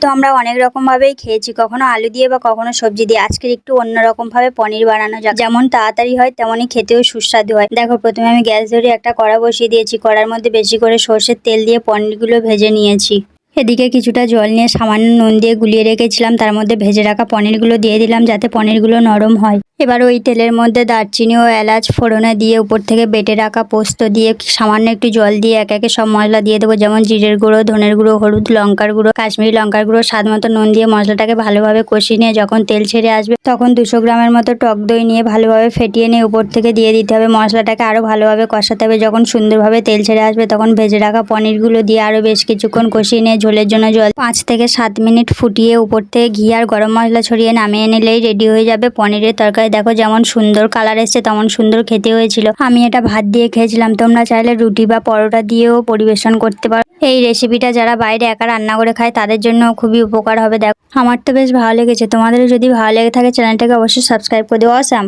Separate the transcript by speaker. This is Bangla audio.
Speaker 1: তো আমরা অনেক রকমভাবেই খেয়েছি, কখনো আলু দিয়ে বা কখনো সবজি দিয়ে। আজকের একটু অন্যরকমভাবে পনির বানানো যাক, যেমন তাড়াতাড়ি হয় তেমনই খেতেও সুস্বাদু হয়। দেখো, প্রথমে আমি গ্যাস ধরে একটা কড়া বসিয়ে দিয়েছি। কড়ার মধ্যে বেশি করে সর্ষের তেল দিয়ে পনিরগুলো ভেজে নিয়েছি। এদিকে কিছুটা জল নিয়ে সামান্য নুন দিয়ে গুলিয়ে রেখেছিলাম, তার মধ্যে ভেজে রাখা পনিরগুলো দিয়ে দিলাম যাতে পনিরগুলো নরম হয়। এবার ওই তেলের মধ্যে দারচিনি ও এলাচ ফোড়নে দিয়ে উপর থেকে বেটে রাখা পোস্ত দিয়ে সামান্য একটু জল দিয়ে একে একে সব মশলা দিয়ে দেবো, যেমন জিরের গুঁড়ো, ধনের গুঁড়ো, হলুদ, লঙ্কার গুঁড়ো, কাশ্মীরি লঙ্কার গুঁড়ো, স্বাদ মতো নুন দিয়ে মশলাটাকে ভালোভাবে কষিয়ে নিয়ে যখন তেল ছেড়ে আসবে তখন 200 গ্রামের মতো টক দই নিয়ে ভালোভাবে ফেটিয়ে নিয়ে উপর থেকে দিয়ে দিতে হবে। মশলাটাকে আরও ভালোভাবে কষাতে হবে। যখন সুন্দরভাবে তেল ছেড়ে আসবে তখন ভেজে রাখা পনিরগুলো দিয়ে আরও বেশ কিছুক্ষণ কষিয়ে নিয়ে ঝোলের জন্য জল 5 থেকে 7 মিনিট ফুটিয়ে উপর থেকে ঘি আর গরম মশলা ছড়িয়ে নামিয়ে নিলেই রেডি হয়ে যাবে পনিরের তরকারি। দেখো যেমন সুন্দর কালার এসছে তেমন সুন্দর খেতে হয়েছিল। আমি এটা ভাত দিয়ে খেয়েছিলাম, তোমরা চাইলে রুটি বা পরোটা দিয়েও পরিবেশন করতে পারো। এই রেসিপিটা যারা বাইরে একা রান্না করে খায় তাদের জন্য খুবই উপকার হবে। দেখো, আমার তো বেশ ভালো লেগেছে। তোমাদেরও যদি ভালো লেগে থাকে চ্যানেলটাকে অবশ্যই সাবস্ক্রাইব করে দিও। অসাম।